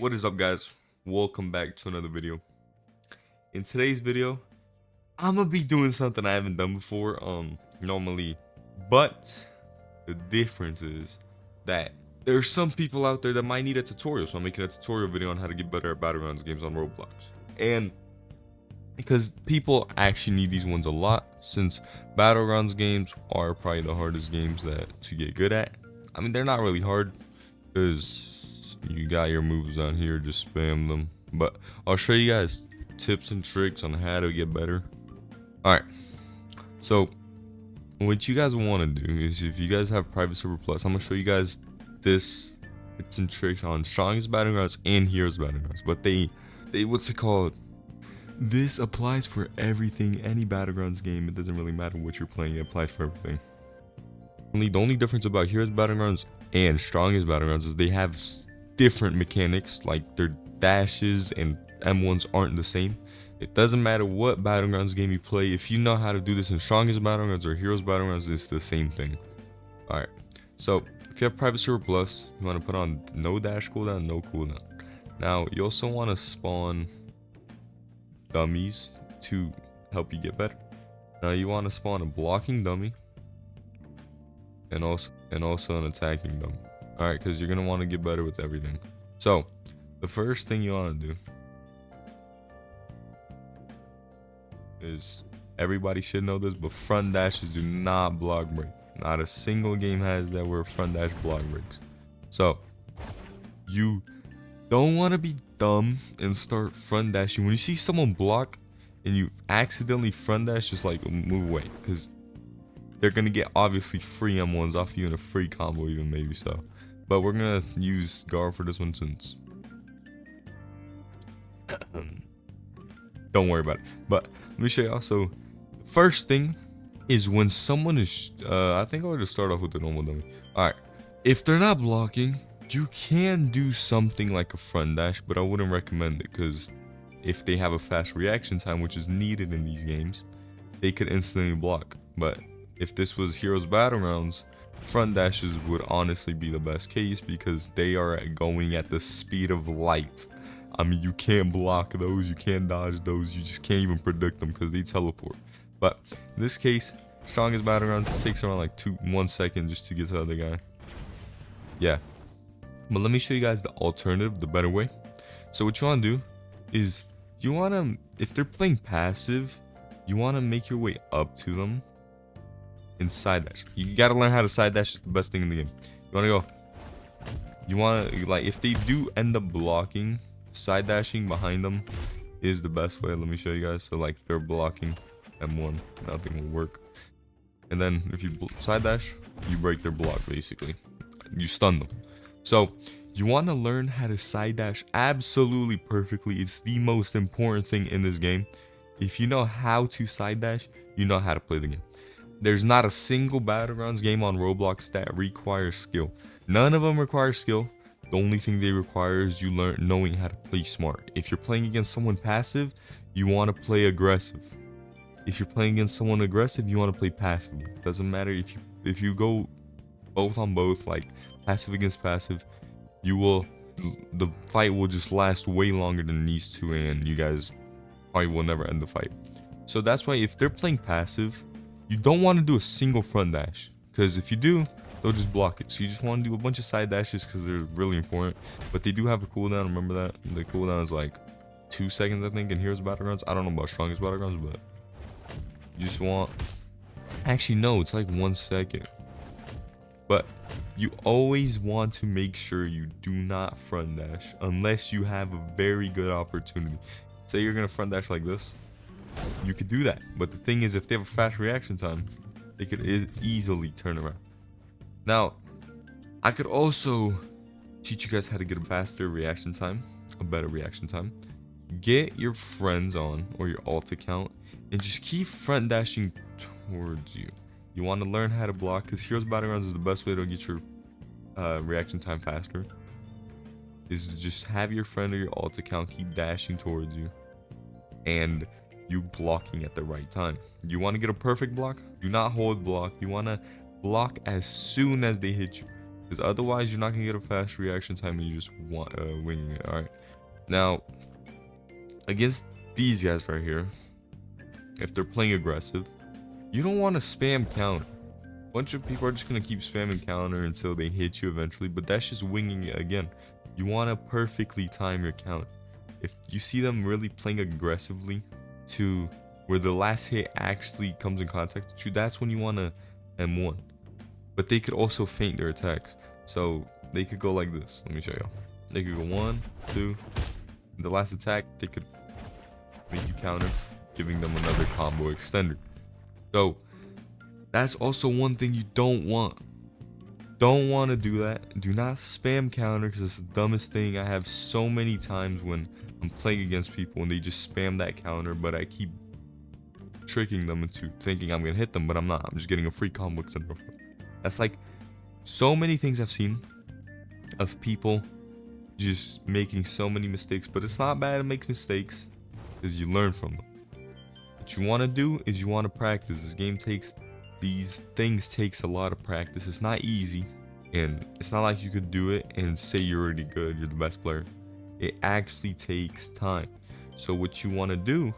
What is up, guys? Welcome back to another video. In today's video, I'm gonna be doing something I haven't done before normally, but the difference is that there's some people out there that might need a tutorial, so I'm making a tutorial video on how to get better at battlegrounds games on Roblox. And because people actually need these ones a lot, since battlegrounds games are probably the hardest games to get good at. I mean, they're not really hard because you got your moves on here, just spam them. But I'll show you guys tips and tricks on how to get better. Alright, so what you guys want to do is, if you guys have private server plus, I'm gonna show you guys this tips and tricks on strongest battlegrounds and heroes battlegrounds. But they what's it called? This applies for everything, any battlegrounds game. It doesn't really matter what you're playing, it applies for everything. The only difference about heroes battlegrounds and strongest battlegrounds is they have different mechanics, like their dashes and M1s aren't the same. It doesn't matter what battlegrounds game you play, if you know how to do this in strongest battlegrounds or heroes battlegrounds, it's the same thing. Alright, so if you have private server plus, you want to put on no dash cooldown, no cooldown. Now you also want to spawn dummies to help you get better. Now you want to spawn a blocking dummy and also an attacking dummy. Alright, because you're gonna want to get better with everything. So the first thing you want to do is, everybody should know this, but front dashes do not block break. Not a single game has that where front dash block breaks. So you don't want to be dumb and start front dashing. When you see someone block and you accidentally front dash, just like move away, because they're gonna get obviously free M1s off you in a free combo, even maybe so. But we're gonna use guard for this one since don't worry about it. But let me show you also, the first thing is when someone is I think I'll just start off with the normal dummy. Alright, if they're not blocking, you can do something like a front dash, but I wouldn't recommend it, because if they have a fast reaction time, which is needed in these games, they could instantly block. But if this was Heroes Battlegrounds, front dashes would honestly be the best case, because they are going at the speed of light. I mean, you can't block those, you can't dodge those, you just can't even predict them because they teleport. But in this case, strongest battlegrounds, it takes around like 1 second just to get to the other guy. Yeah. But let me show you guys the alternative, the better way. So what you want to do is, you want to, if they're playing passive, you want to make your way up to them and side dash. You got to learn how to side dash, is the best thing in the game. You want to go, you want to, like, if they do end up blocking, side dashing behind them is the best way. Let me show you guys. So like, they're blocking M1, nothing will work. And then if you side dash, you break their block, basically. You stun them. So you want to learn how to side dash absolutely perfectly. It's the most important thing in this game. If you know how to side dash, you know how to play the game. There's not a single battlegrounds game on Roblox that requires skill. None of them require skill. The only thing they require is you knowing how to play smart. If you're playing against someone passive, you want to play aggressive. If you're playing against someone aggressive, you want to play passively. It doesn't matter if you go both on both, like passive against passive, the fight will just last way longer than it needs to, and you guys probably will never end the fight. So that's why if they're playing passive, you don't want to do a single front dash, because if you do, they'll just block it. So you just want to do a bunch of side dashes because they're really important. But they do have a cooldown, remember that? The cooldown is like 2 seconds, I think, in Heroes Battlegrounds. I don't know about strongest battlegrounds, but you just want, actually no, it's like 1 second. But you always want to make sure you do not front dash unless you have a very good opportunity. Say you're gonna front dash like this, you could do that. But the thing is, if they have a fast reaction time, they could easily turn around. Now, I could also teach you guys how to get a faster reaction time, a better reaction time. Get your friends on, or your alt account, and just keep front dashing towards you. You want to learn how to block, because Heroes Battlegrounds is the best way to get your reaction time faster. Is just have your friend or your alt account keep dashing towards you, and you blocking at the right time. You want to get a perfect block? Do not hold block. You want to block as soon as they hit you. because otherwise you're not gonna get a fast reaction time and you just want winging it. All right, now against these guys right here, if they're playing aggressive, you don't want to spam counter. A bunch of people are just gonna keep spamming counter until they hit you eventually, but that's just winging it again. You want to perfectly time your counter. If you see them really playing aggressively to where the last hit actually comes in contact with you, that's when you want to M1. But they could also feint their attacks. So they could go like this. Let me show you. They could go 1, 2. The last attack, they could make you counter, giving them another combo extender. So that's also one thing you don't want. Don't want to do that. Do not spam counter, because it's the dumbest thing. I have so many times when I'm playing against people and they just spam that counter, but I keep tricking them into thinking I'm gonna hit them, but I'm not. I'm just getting a free combo extender. That's like so many things I've seen of people just making so many mistakes, but it's not bad to make mistakes because you learn from them. What you want to do is you want to practice. This game takes, these things takes a lot of practice. It's not easy, and it's not like you could do it and say you're already good, you're the best player. It actually takes time. So what you want to do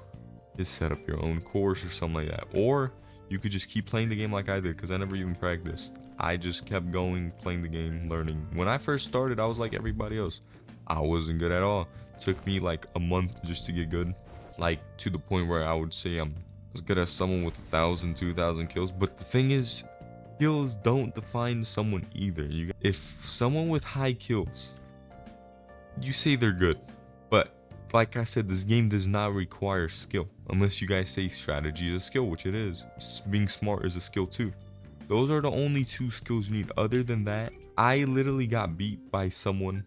is set up your own course or something like that, or you could just keep playing the game like I did, because I never even practiced. I just kept going, playing the game, learning. When I first started, I was like everybody else. I wasn't good at all. It took me like a month just to get good, like to the point where I would say I'm as good as someone with 1,000, 2,000 kills. But the thing is, kills don't define someone either. If someone with high kills, you say they're good, but like I said, this game does not require skill, unless you guys say strategy is a skill, which it is. Being smart is a skill too. Those are the only 2 skills you need. Other than that, I literally got beat by someone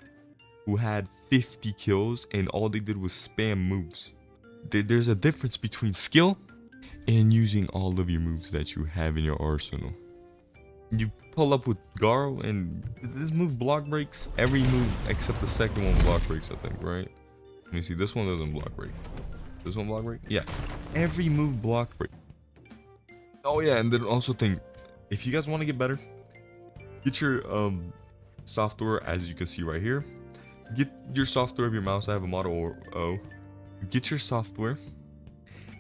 who had 50 kills and all they did was spam moves. There's a difference between skill and using all of your moves that you have in your arsenal. You pull up with Garo, and this move block breaks every move except the second one block breaks, I think, right? Let me see, this one doesn't block break. This one block break? Yeah. Every move block break. Oh yeah, and then also think, if you guys want to get better, get your software, as you can see right here. Get your software of your mouse. I have a Model O. Get your software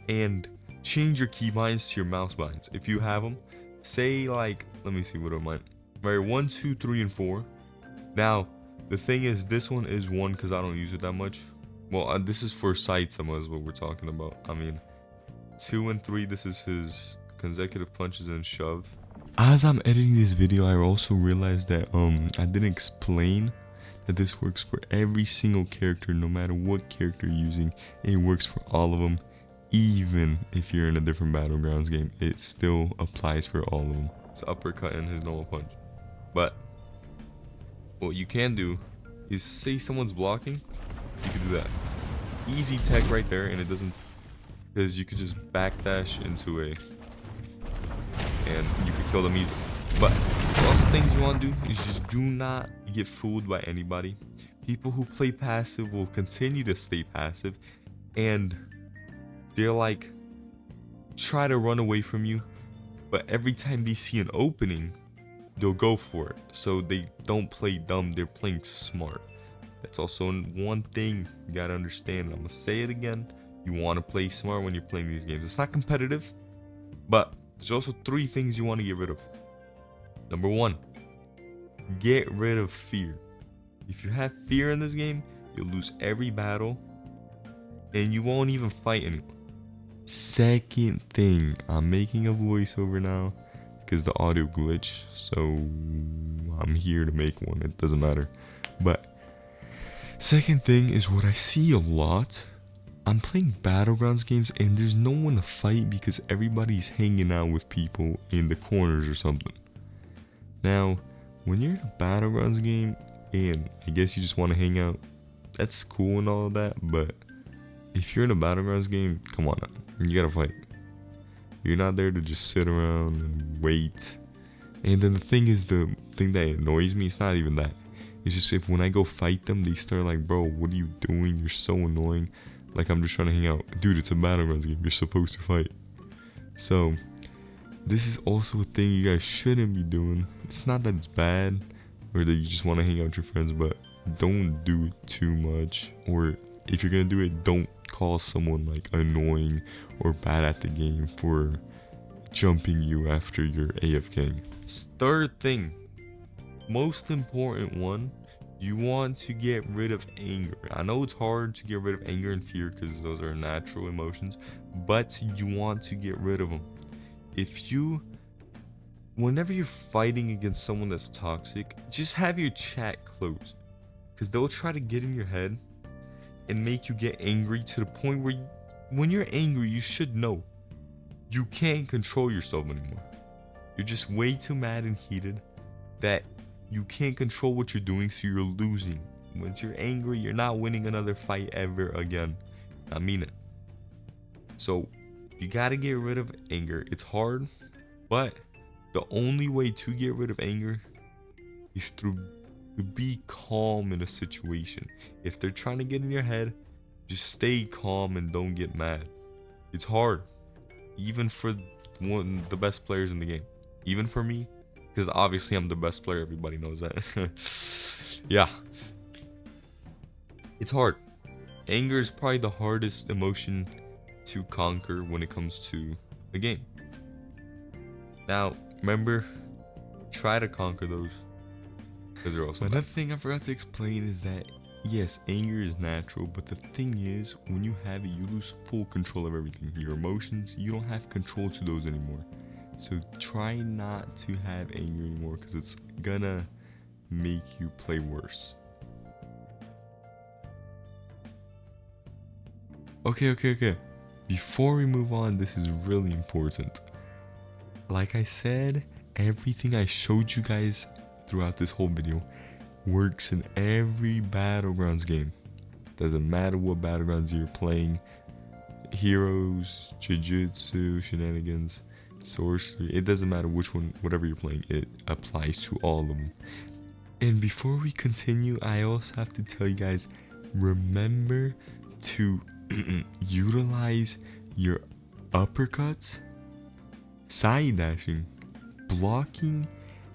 and change your keybinds to your mouse binds if you have them. Say like, let me see what are mine. Right, 1, 2, 3, and 4. Now the thing is, this one is 1 because I don't use it that much. Well, this is for sights, is what we're talking about. I mean, 2 and 3, this is his consecutive punches and shove. As I'm editing this video, I also realized that I didn't explain that this works for every single character, no matter what character you're using. It works for all of them, even if you're in a different battlegrounds game. It still applies for all of them. It's uppercut and his normal punch. But what you can do is, say someone's blocking, you can do that. Easy tech right there, and it doesn't, because you could just backdash into a, and you could kill them easy. But there's also things you want to do is just do not get fooled by anybody. People who play passive will continue to stay passive, and they're like, try to run away from you, but every time they see an opening, they'll go for it. So they don't play dumb, they're playing smart. That's also one thing you gotta understand. I'm gonna say it again. You want to play smart when you're playing these games. It's not competitive, but there's also 3 things you want to get rid of. Number 1, get rid of fear. If you have fear in this game, you'll lose every battle and you won't even fight anyone. Second thing, I'm making a voiceover now because the audio glitched, so I'm here to make one. It doesn't matter. But second thing is what I see a lot. I'm playing battlegrounds games and there's no one to fight because everybody's hanging out with people in the corners or something. Now, when you're in a battlegrounds game and I guess you just want to hang out, that's cool and all of that, but if you're in a battlegrounds game, come on now, you gotta fight. You're not there to just sit around and wait. And then the thing is, the thing that annoys me, it's not even that. It's just if when I go fight them, they start like, bro, what are you doing? You're so annoying. Like, I'm just trying to hang out. Dude, it's a battlegrounds game. You're supposed to fight. So, this is also a thing you guys shouldn't be doing. It's not that it's bad, or that you just want to hang out with your friends, but don't do it too much. Or if you're gonna do it, don't call someone like annoying or bad at the game for jumping you after you're AFKing. Third thing, most important one, you want to get rid of anger. I know it's hard to get rid of anger and fear because those are natural emotions, but you want to get rid of them. Whenever you're fighting against someone that's toxic, just have your chat closed, because they'll try to get in your head and make you get angry to the point where when you're angry, you should know you can't control yourself anymore. You're just way too mad and heated that you can't control what you're doing, so you're losing. Once you're angry, you're not winning another fight ever again. I mean it. So you gotta get rid of anger. It's hard, but the only way to get rid of anger is to be calm in a situation. If they're trying to get in your head, just stay calm and don't get mad. It's hard, even for one of the best players in the game. Even for me, because obviously I'm the best player, everybody knows that. Yeah. It's hard. Anger is probably the hardest emotion to conquer when it comes to a game. Now, remember, try to conquer those, because they're also another thing I forgot to explain is that yes, anger is natural, but the thing is, when you have it, you lose full control of everything. Your emotions, you don't have control to those anymore. So try not to have anger anymore, because it's gonna make you play worse. Okay. Before we move on, this is really important. Like I said, everything I showed you guys throughout this whole video works in every battlegrounds game. Doesn't matter what battlegrounds you're playing. Heroes, jujutsu, shenanigans, sorcery, it doesn't matter which one, whatever you're playing, it applies to all of them. And before we continue, I also have to tell you guys, remember to utilize your uppercuts, side dashing, blocking,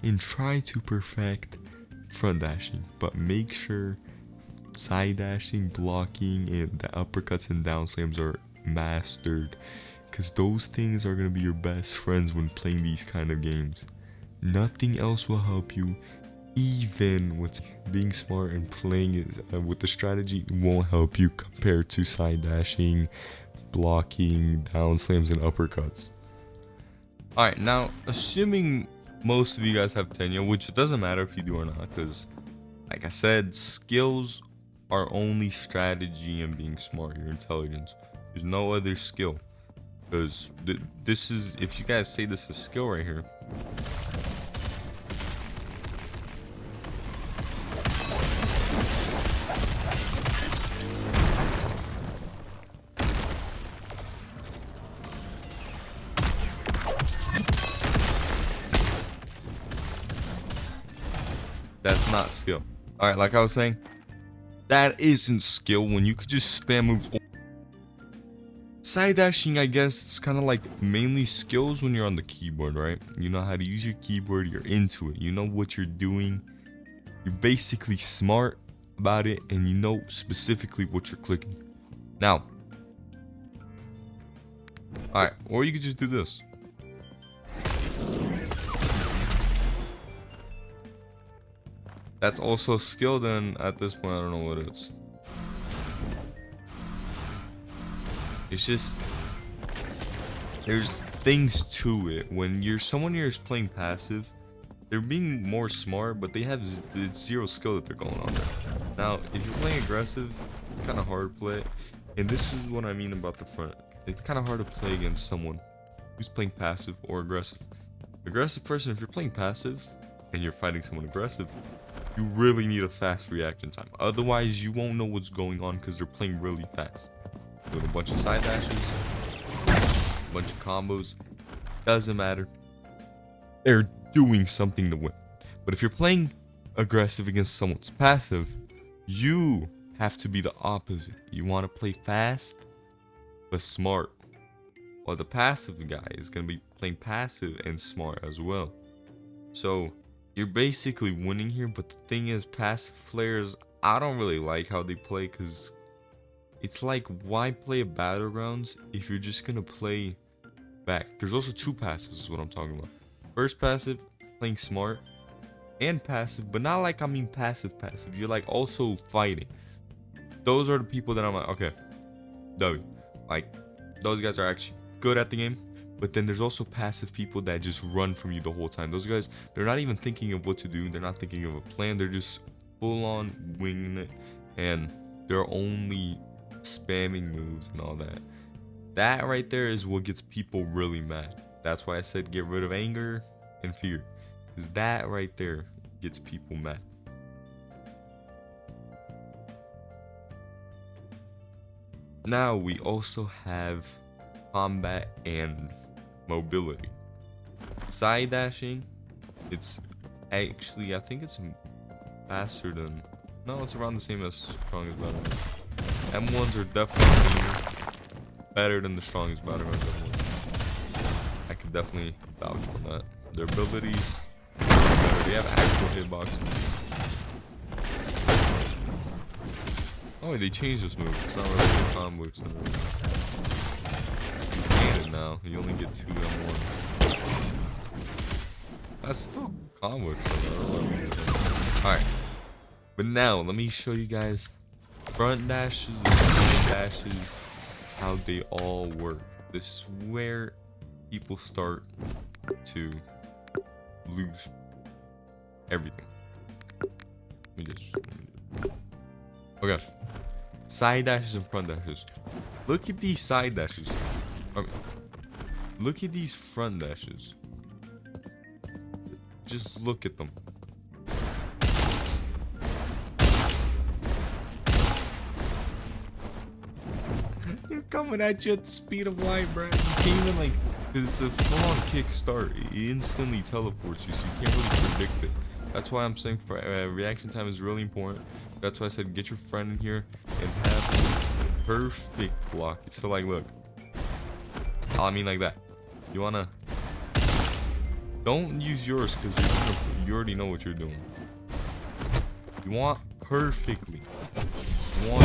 and try to perfect front dashing, but make sure side dashing, blocking, and the uppercuts and down slams are mastered, because those things are going to be your best friends when playing these kind of games. Nothing else will help you. Even with being smart and playing it with the strategy won't help you compared to side dashing, blocking, down slams, and uppercuts. Alright, now assuming most of you guys have tenure, which doesn't matter if you do or not, because like I said, skills are only strategy and being smart, your intelligence. There's no other skill, because this is, if you guys say this is skill right here, that's not skill. Alright, like I was saying, that isn't skill when you could just spam moves. Side dashing, I guess, it's kind of like mainly skills when you're on the keyboard, right? You know how to use your keyboard, you're into it, you know what you're doing, you're basically smart about it, and you know specifically what you're clicking. Now, alright, or you could just do this. That's also skill, then at this point I don't know what it is. It's just, there's things to it. When someone here is playing passive, they're being more smart, but they have zero skill that they're going on there. Now, if you're playing aggressive, kind of hard to play. And this is what I mean about the front. It's kind of hard to play against someone who's playing passive or aggressive. Aggressive person, if you're playing passive and you're fighting someone aggressive, you really need a fast reaction time. Otherwise, you won't know what's going on because they're playing really fast. Doing a bunch of side dashes, a bunch of combos, doesn't matter. They're doing something to win. But if you're playing aggressive against someone's passive, you have to be the opposite. You want to play fast, but smart. While the passive guy is going to be playing passive and smart as well. So you're basically winning here. But the thing is, passive players, I don't really like how they play, because it's like, why play battlegrounds if you're just gonna play back? There's also two passives is what I'm talking about. First passive, playing smart, and passive, but not like, I mean passive. You're like also fighting. Those are the people that I'm like, okay, W. Like, those guys are actually good at the game. But then there's also passive people that just run from you the whole time. Those guys, they're not even thinking of what to do. They're not thinking of a plan. They're just full on winging it. And they're only spamming moves and all that. That right there is what gets people really mad. That's why I said get rid of anger and fear. Because that right there gets people mad. Now we also have combat and mobility. Side dashing, it's actually, I think it's faster than, no, it's around the same as strongest battleground. M1s are definitely better than the strongest battleground M1s. I can definitely vouch on that. Their abilities are better. They have actual hitboxes. Oh, they changed this move. It's not really a combo. You gain it now. You only get 2 M1s. That's still combo. Alright. But now, let me show you guys front dashes and side dashes, how they all work. This is where people start to lose everything. Okay. Side dashes and front dashes. Look at these side dashes. Look at these front dashes. Just look at them. They're coming at you at the speed of light, bro. You can't even, like, cause it's a full-on kick start. It instantly teleports you, so you can't really predict it. That's why I'm saying reaction time is really important. That's why I said get your friend in here and have a perfect block. So, like, look. I mean, like that. You wanna, don't use yours because you already know what you're doing. You want perfectly. You want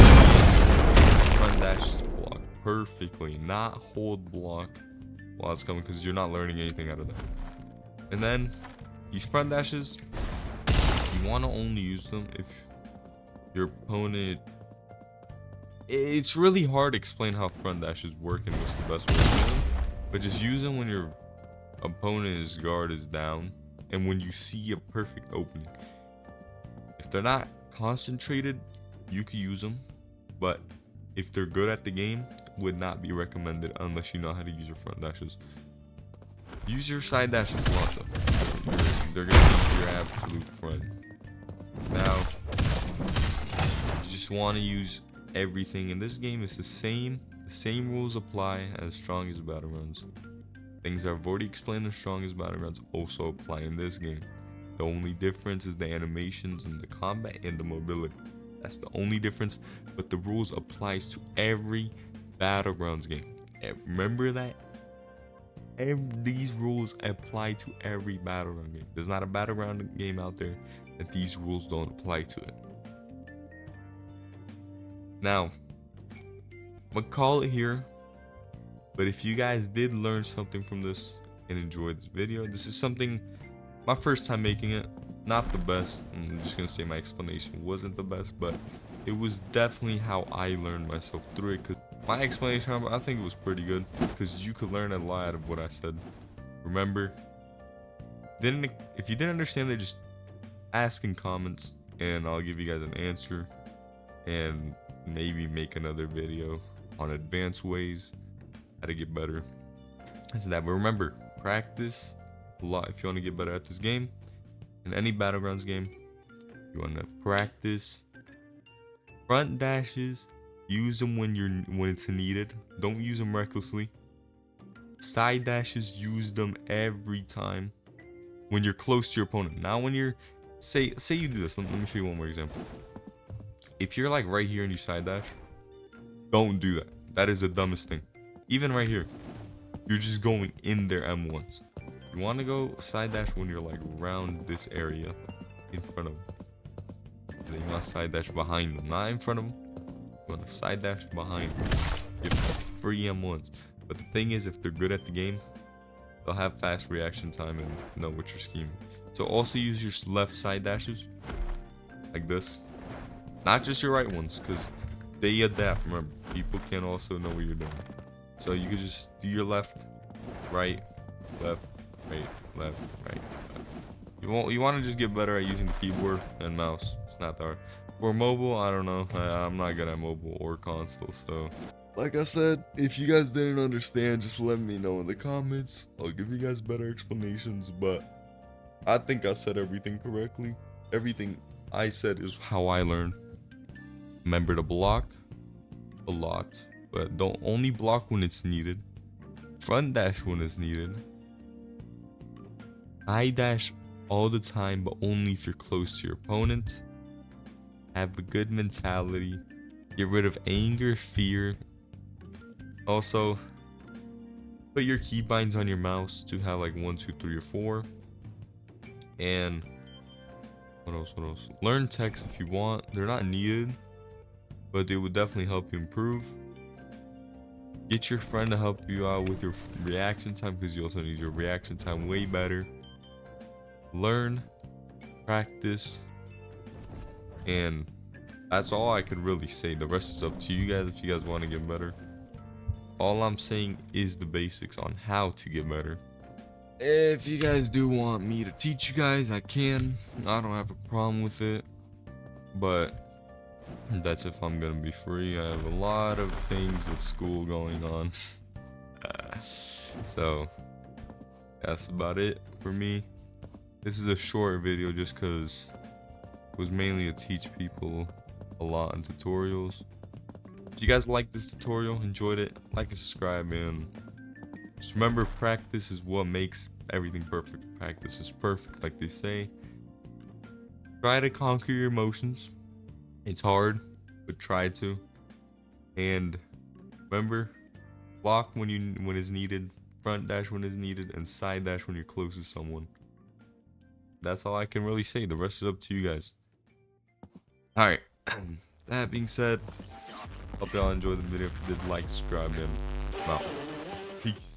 front dashes to block perfectly, not hold block while it's coming, because you're not learning anything out of that. And then these front dashes, you want to only use them if your opponent, it's really hard to explain how front dashes work and what's the best way to do them, but just use them when your opponent's guard is down and when you see a perfect opening. If they're not concentrated, you could use them, but if they're good at the game, would not be recommended unless you know how to use your front dashes. Use your side dashes a lot though. They're gonna be your absolute friend. Now, you just want to use everything in this game. It's the same rules apply as strongest battlegrounds. Things I've already explained in strongest battlegrounds also apply in this game. The only difference is the animations and the combat and the mobility. That's the only difference, but the rules applies to every battlegrounds game. Remember that? These rules apply to every battleground game. There's not a battleground game out there that these rules don't apply to it. Now, I'm gonna call it here, but if you guys did learn something from this and enjoyed this video, this is something, my first time making it, not the best. I'm just gonna say my explanation wasn't the best, but it was definitely how I learned myself through it, because my explanation, I think it was pretty good, because you could learn a lot of what I said. Remember, if you didn't understand it, just ask in comments and I'll give you guys an answer, and maybe make another video on advanced ways how to get better. That's that. But remember, practice a lot if you want to get better at this game. In any battlegrounds game, you want to practice front dashes. Use them when it's needed. Don't use them recklessly. Side dashes, use them every time when you're close to your opponent. Now when you're, say you do this, let me show you one more example. If you're like right here and you side dash, don't do that. That is the dumbest thing. Even right here, you're just going in their M1s. You want to go side dash when you're like around this area in front of them. And then you want to side dash behind them, not in front of them. You want to side dash behind them. Get free M1s. But the thing is, if they're good at the game, they'll have fast reaction time and know what you're scheming. So also use your left side dashes like this. Not just your right ones, because they adapt. Remember, people can also know what you're doing. So you can just do your left, right, left, right, left, right. You want to just get better at using the keyboard and mouse. It's not that hard. For mobile, I don't know. I'm not good at mobile or console, so. Like I said, if you guys didn't understand, just let me know in the comments. I'll give you guys better explanations, but I think I said everything correctly. Everything I said is how I learned. Remember to block a lot, but don't only block when it's needed. Front dash when it's needed. Side dash all the time, but only if you're close to your opponent. Have a good mentality. Get rid of anger, fear. Also, put your keybinds on your mouse to have like 1, 2, 3, or 4. And what else? Learn text if you want. They're not needed, but they would definitely help you improve. Get your friend to help you out with your reaction time, because you also need your reaction time way better. Learn, practice, and that's all I could really say. The rest is up to you guys if you guys want to get better. All I'm saying is the basics on how to get better. If you guys do want me to teach you guys, I can. I don't have a problem with it, but that's if I'm gonna be free. I have a lot of things with school going on. So that's about it for me. This is a short video just because it was mainly to teach people a lot in tutorials. If you guys liked this tutorial, enjoyed it, like and subscribe, and just remember, practice is what makes everything perfect. Practice is perfect, like they say. Try to conquer your emotions. It's hard, but try to. And remember, block when it's needed, front dash when it's needed, and side dash when you're close to someone. That's all I can really say. The rest is up to you guys. Alright. That being said, hope y'all enjoyed the video. If you did, like, subscribe, and I'm out. Peace.